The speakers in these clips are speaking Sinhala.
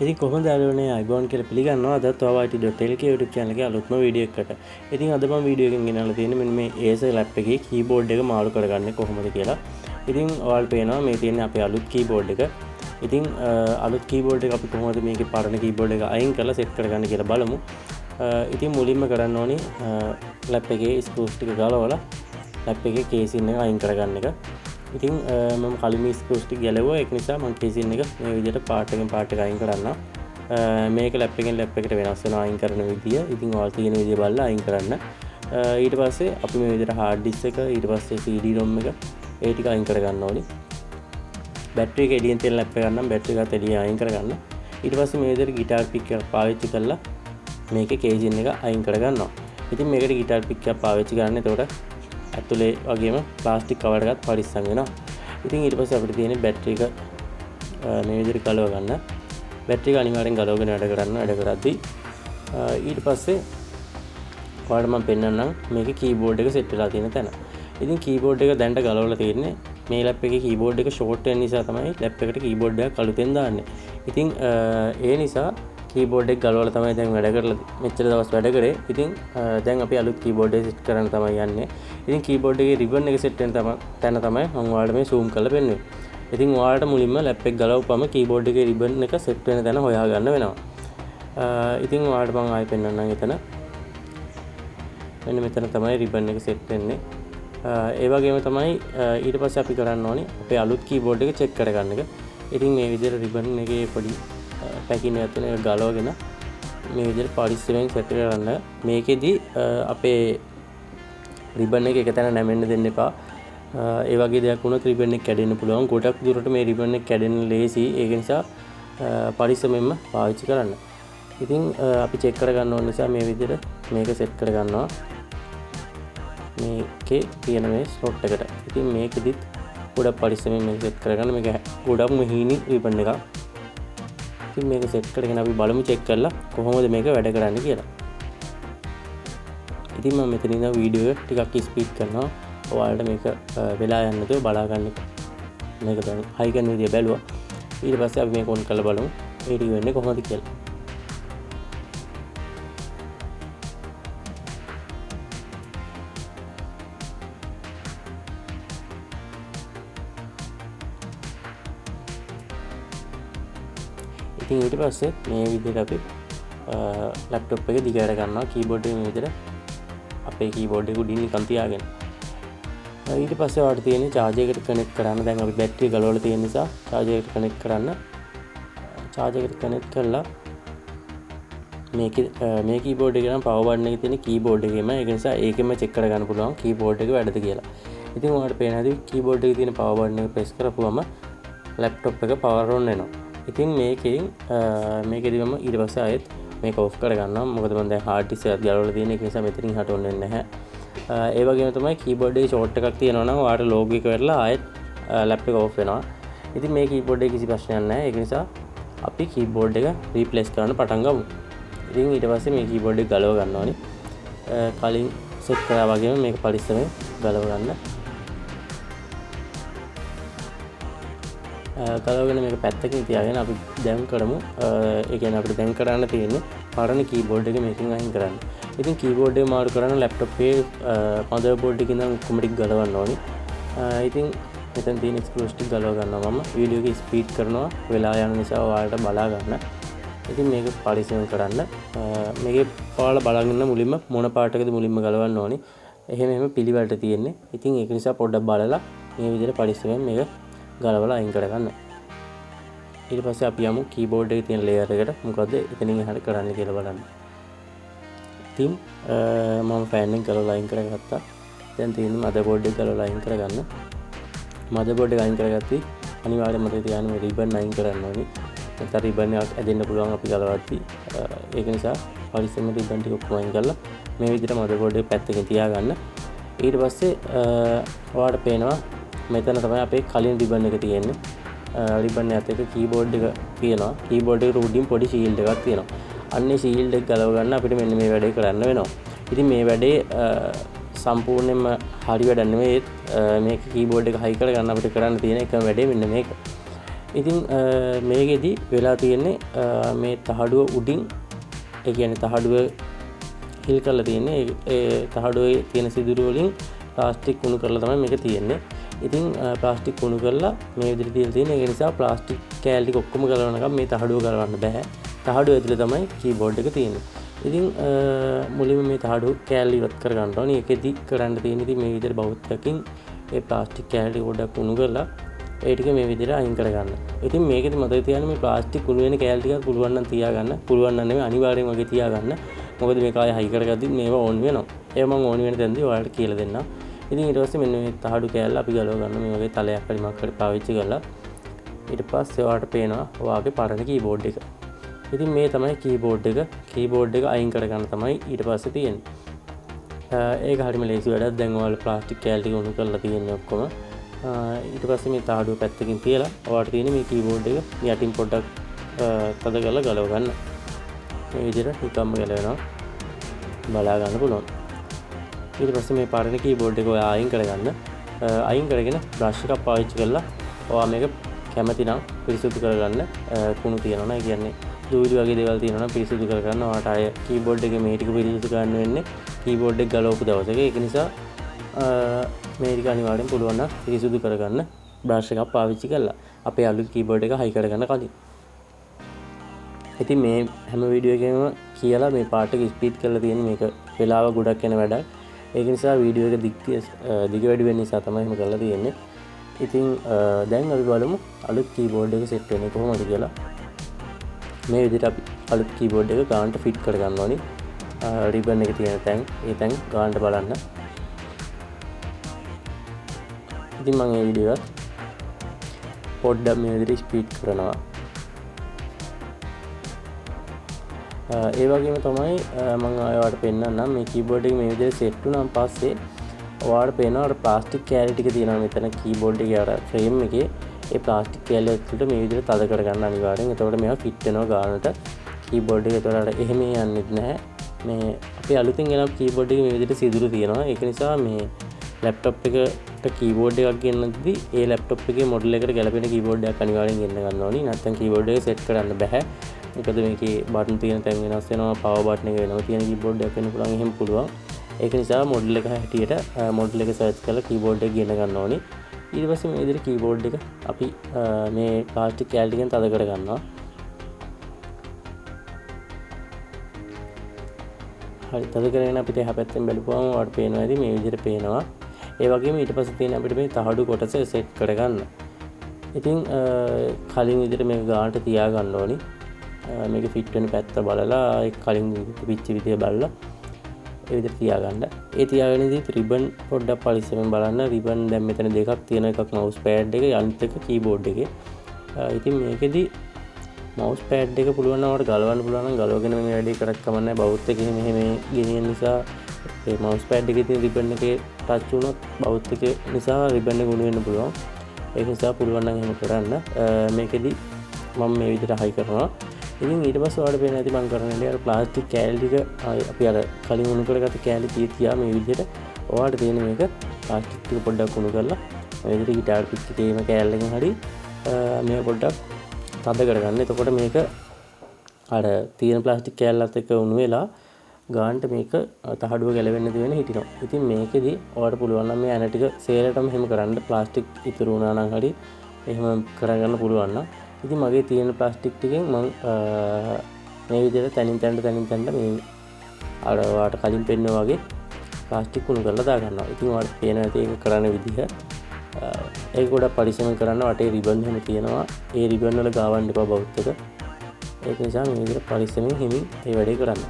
ඉතින් කොහොමද යාළුවනේ අයිබෝන් කියලා පිළිගන්නවා අදත් OYT.lk YouTube channel එකේ අලුත්ම වීඩියෝ එකකට. ඉතින් අද මම වීඩියෝ එකකින් ගෙනල්ලා තියෙන්නේ මෙන්න මේ Acer lap එකේ keyboard එක මාරු කරගන්නේ කොහොමද කියලා. ඉතින් ඔයාලට පේනවා මේ තියෙන්නේ අපේ අලුත් keyboard එක. ඉතින් අලුත් keyboard එක අපි කොහොමද මේකේ පරණ keyboard එක අයින් කරලා set කරගන්නේ කියලා බලමු. ඉතින් මුලින්ම කරන්න ඕනේ lap එකේ screws ටික ගලවලා lap එකේ casing එක අයින් කරගන්න එක. ඉතින් මම කලින් ස්ක්‍රූස් ටික ගැලවුවා ඒක නිසා මම කේසින් එක මේ විදිහට පාර්ට් එකෙන් පාර්ට් එක අයින් කරන්න. මේක ලැප් එකෙන් ලැප් එකට වෙනස් වෙනවා අයින් කරන විදිය. ඉතින් ඔයාලා තියෙන විදිය බලලා අයින් කරන්න. ඊට පස්සේ අපි මේ විදිහට hard disk එක ඊට පස්සේ CD ROM එක ඒ ටික අයින් කරගන්න ඕනේ. බැටරි එක එළියෙන් තියෙන ලැප් එක ගන්න බැටරි එකත් එළියෙන් අයින් කරගන්න. ඊට පස්සේ මේ විදිහට ගිටාර් පික් එක පාවිච්චි කරලා මේකේ කේසින් එක අයින් කරගන්නවා. ඉතින් මේකට ගිටාර් පික් එක පාවිච්චි කරන්න. එතකොට ඇතුලේ වගේම ප්ලාස්ටික් කවර් එකත් පරිස්සම් වෙනවා. ඉතින් ඊට පස්සේ අපිට තියෙන්නේ බැටරි එක මේ විදිහට ගලව ගන්න. බැටරි එක අනිවාර්යෙන් ගලවගෙන වැඩ කරද්දී ඊට පස්සේ ඔයාලට මම පෙන්නන්නම් මේකේ කීබෝඩ් එක සෙට් වෙලා තියෙන තැන. ඉතින් කීබෝඩ් එක දැන්ට ගලවලා තියෙන්නේ මේ ලැප් එකේ කීබෝඩ් එක ෂෝට් වෙන නිසා තමයි ලැප් එකට කීබෝඩ් එකක් අලුතෙන් දාන්නේ. ඉතින් ඒ නිසා කීබෝඩ් එක ගලවලා තමයි දැන් වැඩ කරලා මෙච්චර දවස් වැඩ කරේ. ඉතින් දැන් අපි අලුත් කීබෝඩ් එක සෙට් කරන්න තමයි යන්නේ. ඉතින් කීබෝඩ් එකේ රිබන් එක සෙට් වෙන තැන තමයි මම ඔයාලට මේ zoom කරලා පෙන්වන්නේ. ඉතින් ඔයාලට මුලින්ම ලැප් එක ගලවපුවම කීබෝඩ් එකේ රිබන් එක සෙට් වෙන තැන හොයාගන්න වෙනවා. ඉතින් ඔයාලට මම ආයෙ පෙන්වන්නම් එතන. මෙන්න මෙතන තමයි රිබන් එක සෙට් වෙන්නේ. ඒ වගේම තමයි ඊට පස්සේ අපි කරන්න ඕනේ අපේ අලුත් කීබෝඩ් එක චෙක් කරගන්න එක. ඉතින් මේ විදිහට රිබන් එකේ පොඩි පැකින් එක තියෙන එක ගලවගෙන මේ විදිහට පරිස්සමෙන් සෙට් කරගන්න. මේකෙදි අපේ රිබන් එක එක තැන නැමෙන්න දෙන්න එපා. ඒ වගේ දෙයක් වුණොත් රිබන් එක කැඩෙන්න පුළුවන්. ගොඩක් දුරට මේ රිබන් එක කැඩෙන්න ලේසි. ඒක නිසා පරිස්සමෙන්ම පාවිච්චි කරන්න. ඉතින් අපි චෙක් කරගන්න ඕන නිසා මේ විදිහට මේක සෙට් කරගන්නවා. මේකේ තියෙන මේ ස්ලොට් එකට. ඉතින් මේකෙදිත් ගොඩක් පරිස්සමෙන් මේක සෙට් කරගන්න. මේක ගොඩක්ම හීනි රිබන් එකක්. ඉතින් මේක සෙට් කරගෙන අපි බලමු චෙක් කරලා කොහොමද මේක වැඩ කරන්නේ කියලා. ඉතින් මම මෙතන ඉඳන් වීඩියෝ එක ටිකක් ස්පීඩ් කරනවා. ඔයාලට මේක වෙලා යන්න නැතුව බලා ගන්න. මේක දැන් හයි කරන විදිය බැලුවා. ඊට පස්සේ අපි මේක ඔන් කරලා බලමු. ඒ ටික වෙන්නේ කොහොමද කියලා. ඉතින් ඊට පස්සේ මේ විදිහට අපි ලැප්ටොප් එක දිගට ගන්නවා කීබෝඩ් එක මේ විදිහට අපේ කීබෝඩ් එක උඩින් නිකන් තියාගෙන. ඊට පස්සේ ඔයාලට තියෙන්නේ charger එකට connect කරන්න. දැන් අපි බැටරි ගලවලා තියෙන නිසා charger එකට connect කරන්න. charger එකට connect කරලා මේ කීබෝඩ් එකේ නම් power button එකේ තියෙන කීබෝඩ් එකේම ඒක නිසා ඒකෙම check කරගන්න පුළුවන් කීබෝඩ් එක වැඩද කියලා. ඉතින් ඔයාලට පේන හැටි කීබෝඩ් එකේ තියෙන power button එක press කරපුවම laptop එක power on වෙනවා. ඉතින් මේකෙදි මම ඊට පස්සේ ආයෙත් මේක ඔෆ් කරගන්නවා. මොකද මම දැන් hard disk එකක් ගලවලා තියෙන එක නිසා මෙතනින් හට ඔන් වෙන්නේ නැහැ. ඒ වගේම තමයි keyboard එකේ short එකක් තියෙනවා නම් ඔයාලට logo එක වැටලා ආයෙත් lap එක off වෙනවා. ඉතින් මේ keyboard එකේ කිසි ප්‍රශ්නයක් නැහැ. ඒක නිසා අපි keyboard එක replace කරන්න පටන් ගමු. ඉතින් ඊට පස්සේ මේ keyboard එක ගලව ගන්න ඕනේ. කලින් set කරා වගේම මේක පරිස්සමෙන් ගලව ගන්න. ගලවගෙන මේක පැත්තකින් තියාගෙන අපි දැන් කරමු. ඒ කියන්නේ අපිට දැන් කරන්න තියෙන්නේ පරණ කීබෝඩ් එක මේකෙන් අයින් කරන්න. ඉතින් කීබෝඩ් එක මාරු කරන්න ලැප්ටොප් එකේ මදර්බෝඩ් එකකින් නම් ඔක්කොම ටික ගලවන්න ඕනේ. ඉතින් මෙතන තියෙන ස්ක්‍රූස් ටික ගලව ගන්නවා මම. වීඩියෝ එක ස්පීඩ් කරනවා. වෙලා යන නිසා ඔයාලට බලා ගන්න. ඉතින් මේක පරිස්සමෙන් කරන්න. මේකේ ඔයාලා බලන්න මුලින්ම මොන පාර්ට් එකද මුලින්ම ගලවන්න ඕනේ. එහෙම පිළිවෙලට තියෙන්නේ. ඉතින් ඒක නිසා පොඩ්ඩක් බලලා මේ විදිහට පරිස්සමෙන් මේක ගලවලා අයින් කරගන්න. ඊට පස්සේ අපි යමු කීබෝඩ් එකේ තියෙන ලේයර් එකට. මොකද එතනින් එහාට කරන්න කියලා බලන්න. ඉතින් මම ෆෑන් එක ගලවලා අයින් කරගත්තා. දැන් තියෙන්නේ මදර්බෝඩ් එක ගලවලා අයින් කරගන්න. මදර්බෝඩ් එක අයින් කරගත්තී අනිවාර්යයෙන්ම මතක තියාගන්න මේ රිබන් අයින් කරන්න ඕනේ. නැත්නම් රිබන් එකක් ඇදෙන්න පුළුවන් අපි ගලවද්දී. ඒක නිසා පරිස්සමෙන් රිබන් ටික ඔක්කොම අයින් කරලා මේ විදිහට මදර්බෝඩ් එක පැත්තකින් තියාගන්න. ඊට පස්සේ ඔයාලට පේනවා මෙතන තමයි අපේ කලින් රිබන් එක තියෙන්නේ. රිබන් එකත් එක්ක කීබෝඩ් එක තියෙනවා. කීබෝඩ් එකට උඩින් පොඩි ෂීල්ඩ් එකක් තියෙනවා. අන්නේ ෂීල්ඩ් එක ගලව ගන්න අපිට මෙන්න මේ වැඩේ කරන්න වෙනවා. ඉතින් මේ වැඩේ සම්පූර්ණයෙන්ම හරි වැඩක් නෙමෙයි. මේක කීබෝඩ් එක හයි කරගන්න අපිට කරන්න තියෙන එකම වැඩේ මෙන්න මේක. ඉතින් මේකෙදි වෙලා තියෙන්නේ මේ තහඩුව උඩින් ඒ කියන්නේ තහඩුව හිල් කරලා තියෙන්නේ ඒ තහඩුවේ තියෙන සිදුරු වලින් ප්ලාස්ටික් කුණු කරලා තමයි මේක තියෙන්නේ. ඉතින් ප්ලාස්ටික් කුණු කරලා මේ විදිහට තියලා තියෙන. ඒ නිසා ප්ලාස්ටික් කෑලි ටික ඔක්කොම ගලවනකම් මේ තහඩුව ගලවන්න බෑ. තහඩුව ඇතුලේ තමයි කීබෝඩ් එක තියෙන්නේ. ඉතින් මුලින්ම මේ තහඩුව කෑලි ඉවත් කර ගන්න ඕනේ. ඒකෙදි කරන්න තියෙන්නේ ඉතින් මේ විදිහට බෞද්ධකින් ඒ ප්ලාස්ටික් කෑලි ගොඩක් කුණු කරලා ඒ ටික මේ විදිහට අයින් කරගන්න. ඉතින් මේකෙදි මතක තියාගන්න මේ ප්ලාස්ටික් කුණු වෙන කෑලි ටික පුළුවන් නම් තියාගන්න. පුළුවන් නම් නෙමෙයි අනිවාර්යෙන් වගේ තියාගන්න. මොකද මේක ආයෙ හයි කරගද්දි මේවා ඕන් වෙනවා. ඒව මම ඕන් වෙන තැනදී ඔයාලට කියලා දෙන්නම්. ඉතින් ඊට පස්සේ මෙන්න මේ තහඩු කෑල්ල අපි ගලව ගන්න මේ වගේ තලයක් හරි මොකක් හරි පාවිච්චි කරලා ඊට පස්සේ ඔයාලට පේනවා ඔයාගේ පරණ කීබෝඩ් එක. ඉතින් මේ තමයි කීබෝඩ් එක අයින් කරගන්න තමයි ඊට පස්සේ තියෙන්නේ. ඒක හරියම ලේසි වැඩක්. දැන් ඔයාලා ප්ලාස්ටික් කෑල්ල ටික උණු කරලා තියෙන්නේ ඔක්කොම. ඊට පස්සේ මේ තහඩුව පැත්තකින් තියලා ඔයාලට තියෙන මේ කීබෝඩ් එක යටින් පොඩ්ඩක් තද කරලා ගලව ගන්න. මේ විදිහට නිකම්ම ගලවනවා. බලා ගන්න පුළුවන්. ඊට පස්සේ මේ පරණ කීබෝඩ් එක ඔයා අයින් කරගන්න. අයින් කරගෙන බ්‍රෂ් එකක් පාවිච්චි කරලා ඔයා මේක කැමති නම් පිරිසිදු කරගන්න. කුණු තියනවා නේ කියන්නේ දූවිලි වගේ දේවල් තියෙනවා නම් පිරිසිදු කරගන්න. ඔයාට ආය කීබෝඩ් එකේ මේ ටික පිරිසිදු කරන්න වෙන්නේ කීබෝඩ් එක ගලවපු දවසක. ඒක නිසා මේ ටික අනිවාර්යෙන් පුළුවන් නම් පිරිසිදු කරගන්න බ්‍රෂ් එකක් පාවිච්චි කරලා අපේ අලුත් කීබෝඩ් එක හයි කරගන්න කලින්. ඉතින් මේ හැම වීඩියෝ එකකම කියලා මේ පාර්ට් එක ස්පීඩ් කරලා තියෙන මේක වෙලාව ගොඩක් යන වැඩක්. ඒක නිසා වීඩියෝ එක දිග වැඩි වෙන නිසා තමයි එහෙම කරලා තියෙන්නේ. ඉතින් දැන් අපි බලමු අලුත් කීබෝඩ් එක සෙට් වෙන්නේ කොහොමද කියලා. මේ විදිහට අපි අලුත් කීබෝඩ් එක ගානට ෆිට කර ගන්න ඕනි. රිබන් එක තියෙන තැන් ඒ තැන් ගානට බලන්න. ඉතින් මම මේ වීඩියෝ එක පොඩ්ඩක් මේ විදිහට ස්පීඩ් කරනවා. ඒ වගේම තමයි මම ඔයාලට පෙන්නන්නම් මේ කීබෝඩ් එක මේ විදිහට සෙට් වුණාන් පස්සේ ඔයාලට පේනවා අර ප්ලාස්ටික් කෑලි ටික තියෙනවා මෙතන කීබෝඩ් එකේ අර ෆ්‍රේම් එකේ ඒ ප්ලාස්ටික් කෑලි වලට මේ විදිහට තද කරගන්න අනිවාර්යෙන්. එතකොට මේවා ෆිට වෙනවා ගානට කීබෝඩ් එකේ. එතකොට අර එහෙම යන්නෙත් නැහැ. මේ අපි අලුතින් ගෙනපු කීබෝඩ් එකේ මේ විදිහට සිදුරු තියෙනවා. ඒක නිසා මේ ලැප්ටොප් එකට කීබෝඩ් එකක් ගෙන්නද්දී ඒ ලැප්ටොප් එකේ මොඩල් එකට ගැලපෙන කීබෝඩ් එකක් අනිවාර්යෙන් ගෙන්න ගන්න ඕනි. නැත්නම් කීබෝඩ් එක සෙට් කරන්න බෑ. මොකද මේකේ බටන් තියෙන තැන් වෙනස් වෙනවා. පවර් බටන් එක වෙනම තියෙන කීබෝඩ් එකක් වෙන්න පුළුවන්. එහෙම පුළුවන්. ඒක නිසා මොඩල් එක හැටියට මොඩල් එක සර්ච් කරලා කීබෝඩ් එක ගෙන්න ගන්න ඕනි. ඊට පස්සේ මේ විදිහට කීබෝඩ් එක අපි මේ ප්ලාස්ටික් කෑලි ටිකෙන් තද කර ගන්නවා. හරි තද කරගෙන අපිට එහා පැත්තෙන් බැලුවාම ඔයාලට පේනවා ඇති මේ විදිහට පේනවා. ඒ වගේම ඊට පස්සේ තියෙන අපිට මේ තහඩු කොටස සෙට් කරගන්න. ඉතින් කලින් විදිහට මේක ගානට තියා ගන්න ඕනි. මේක ෆිට වෙන පැත්ත බලලා ඒ කලින් පිච්ච විදිය බලලා ඒ විදිහට තියාගන්න. ඒ තියාගෙන ඉඳි රිබන් පොඩ්ඩක් පරිස්සමෙන් බලන්න. රිබන් දැන් මෙතන දෙකක් තියෙන එකක් මවුස් පෑඩ් එක අනිත් එක කීබෝඩ් එකේ. ඉතින් මේකෙදි මවුස් පෑඩ් එක පුළුවන් නම් ඔයාලට ගලවන්න පුළුවන් නම් ගලවගෙන මේ වැඩේ කරත් කමක් නැහැ. බවුත් එකේ මෙහෙම ගෙනියන නිසා ඒ මවුස් පෑඩ් එකේ තියෙන රිබන් එකේ ටච් වුණොත් බවුත් එකේ නිසා රිබන් එක උණු වෙන්න පුළුවන්. ඒක නිසා පුළුවන් නම් එහෙම කරන්න. මේකෙදි මම මේ විදිහට හයි කරනවා. ඉතින් ඊට පස්සේ ඔයාලට පේන ඇති මම කරන්නේ අර ප්ලාස්ටික් කෑලි ටික අපි අර කලින් උණු කරගත්ත කෑලි තියා මේ විදිහට ඔයාලට තියෙන මේක ප්ලාස්ටික් ටික පොඩ්ඩක් උණු කරලා මේ විදිහට ගිටාර් පිච් එකේම කෑල්ලකින් හරි මේක පොඩ්ඩක් තද කරගන්න. එතකොට මේක අර තියෙන ප්ලාස්ටික් කෑල්ලත් එක්ක උණු වෙලා ගානට මේක තහඩුව ගැලවෙන්න දෙවෙන හිටිනවා. ඉතින් මේකෙදි ඔයාලට පුළුවන් නම් මේ ඇන ටික සේරටම එහෙම කරන්න. ප්ලාස්ටික් ඉතුරු වුණා නම් හරි එහෙම කරගන්න පුළුවන් නම්. ඉතින් මගේ තියෙන ප්ලාස්ටික් ටිකෙන් මම මේ විදිහට තනින් තනට මේ අර ඔයාලට කලින් පෙන්වනා වගේ ප්ලාස්ටික් කුණු කරලා දා ගන්නවා. ඉතින් ඔයාලට පේනවා ඇති ඒක කරන විදිහ. ඒක ගොඩක් පරිස්සමෙන් කරන්න. වටේ රිබන් එහෙම තියෙනවා. ඒ රිබන් වල ගාවන්න එපා බවුත් එක. ඒක නිසා මේ විදිහට පරිස්සමෙන් හිමින් මේ වැඩේ කරන්න.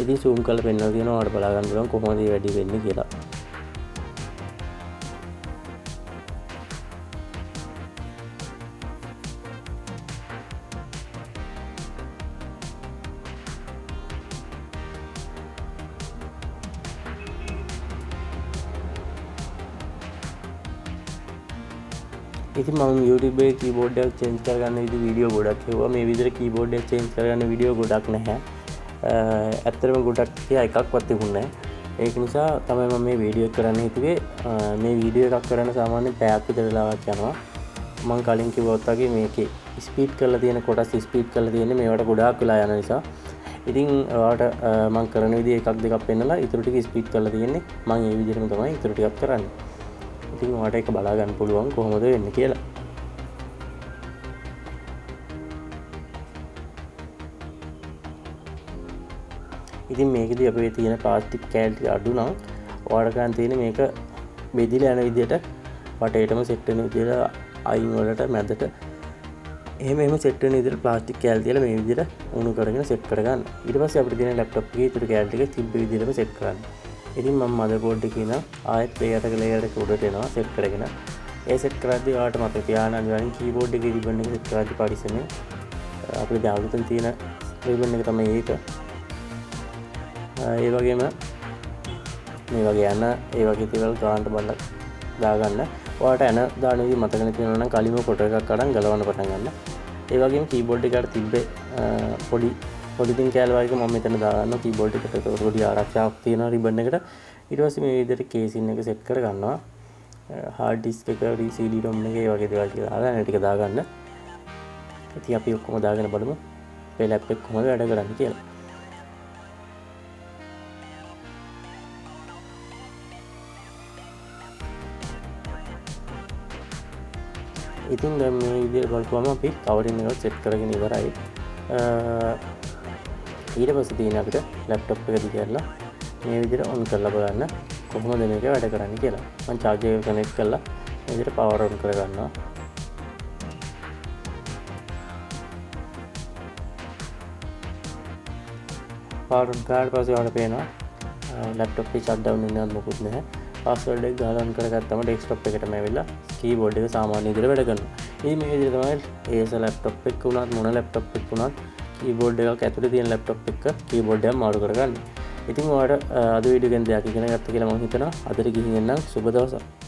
ඉතින් zoom කරලා පෙන්වලා තියෙනවා. ඔයාලට බලා ගන්න පුළුවන් කොහොමද මේ වැඩේ වෙන්නේ කියලා. ඉතින් මම YouTube එකේ කීබෝඩ් එක චේන්ජ් කරගන්න විදිහ වීඩියෝ ගොඩක් හෙව්වා. මේ විදිහට කීබෝඩ් එක චේන්ජ් කරගන්න වීඩියෝ ගොඩක් නැහැ. ඇත්තටම ගොඩක් තියා එකක්වත් තිබුණේ නැහැ. ඒක නිසා තමයි මම මේ වීඩියෝ එක කරන්න හිතුවේ. මේ වීඩියෝ එකක් කරන්න සාමාන්‍යයෙන් පැයක් විතර වෙලාවක් යනවා. මම කලින් කිව්වත් වගේ මේකේ ස්පීඩ් කරලා තියෙන කොටස් ස්පීඩ් කරලා තියෙන්නේ මේවට ගොඩාක් වෙලා යන නිසා. ඉතින් ඔයාලට මම කරන විදිහ එකක් දෙකක් පෙන්නලා ඊටු ටික ස්පීඩ් කරලා තියෙන්නේ. මම මේ විදිහටම තමයි ඊටු ටිකක් කරන්නේ. ඉතින් ඔයාලට ඒක බලා ගන්න පුළුවන් කොහොමද වෙන්නේ කියලා. ඉතින් මේකෙදි අපේ තියෙන ප්ලාස්ටික් කෑලි ටික අඩු නම් ඔයාලට ගන්න තියෙන්නේ මේක බෙදිලා යන විදිහට වටේටම සෙට් වෙන විදිහට අයින් වලට මැදට එහෙම සෙට් වෙන විදිහට ප්ලාස්ටික් කෑලි තියලා මේ විදිහට උණු කරගෙන සෙට් කරගන්න. ඊට පස්සේ අපිට තියෙන ලැප්ටොප් එකේ ඊටු කෑලි ටික තිබ්බ විදිහටම සෙට් කරන්න. ඉතින් මම මදර්බෝඩ් එකේ ඉන ආයෙත් ලේයර් එක උඩට එනවා සෙට් කරගෙන. ඒ සෙට් කරද්දී ඔයාලට මතක තියාගන්න අනිවාර්යෙන් කීබෝඩ් එකේ රිබන් එක සෙට් කරද්දී පාටිෂන් එක අපිට දැන් තියෙන රිබන් එක තමයි ඒක. ඒ වගේම මේ වගේ යන ඒ වගේ දේවල් ගන්නට බලලා දාගන්න. ඔයාලට යන දාන විදිහ මතක නැතිවෙනවා නම් කලින්ම ෆොටෝ එකක් අරන් ගලවන්න පටන් ගන්න. ඒ වගේම කීබෝඩ් එකට තිබ්බේ පොඩි තින් කෑල්ල වගේ මම මෙතන දාගන්නවා කීබෝඩ් එකට. ඒක පොඩි ආරක්ෂාවක් තියෙනවා රිබන් එකට. ඊට පස්සේ මේ විදිහට කේසින් එක සෙට් කර ගන්නවා. හાર્ඩ් ඩිස්ක් එක CD ROM එක ඒ වගේ දේවල් ටික දාලා ඒ ටික දාගන්න. ඉතින් අපි ඔක්කොම දාගෙන බලමු මේ ලැප් එක කොහොමද වැඩ කරන්නේ කියලා. ඉතින් දැන් මේ විදිහට බලපුවම අපි කවරින් එක සෙට් කරගෙන ඉවරයි. ඊට පස්සේ තියෙන අපිට ලැප්ටොප් එක දිගහැරලා මේ විදිහට ඔන් කරලා බලන්න කොහොමද මේක වැඩ කරන්නේ කියලා. මම charger එක කනෙක්ට් කරලා මේ විදිහට power on කරගන්නවා. power on කරලා පස්සේ ඔයාලට පේනවා ලැප්ටොප් එක shut down වෙනවද මොකුත් නැහැ. පාස්වර්ඩ් එක ගාලා on කරගත්තම ඩෙස්ක්ටොප් එකටම ඇවිල්ලා කීබෝඩ් එක සාමාන්‍ය විදිහට වැඩ කරනවා. ඉතින් මේ විදිහට තමයි Acer ලැප්ටොප් එක උනත් මොන ලැප්ටොප් එක උනත් කීබෝඩ් එකක් ඇතුලේ තියෙන ලැප්ටොප් එක කීබෝඩ් එකම මාරු කරගන්න. ඉතින් ඔයාලට අද වීඩියෝ එකෙන් දෙයක් ඉගෙන ගත්ත කියලා මම හිතනවා. අදට ගිහින් එන්නම්. සුබ දවසක්.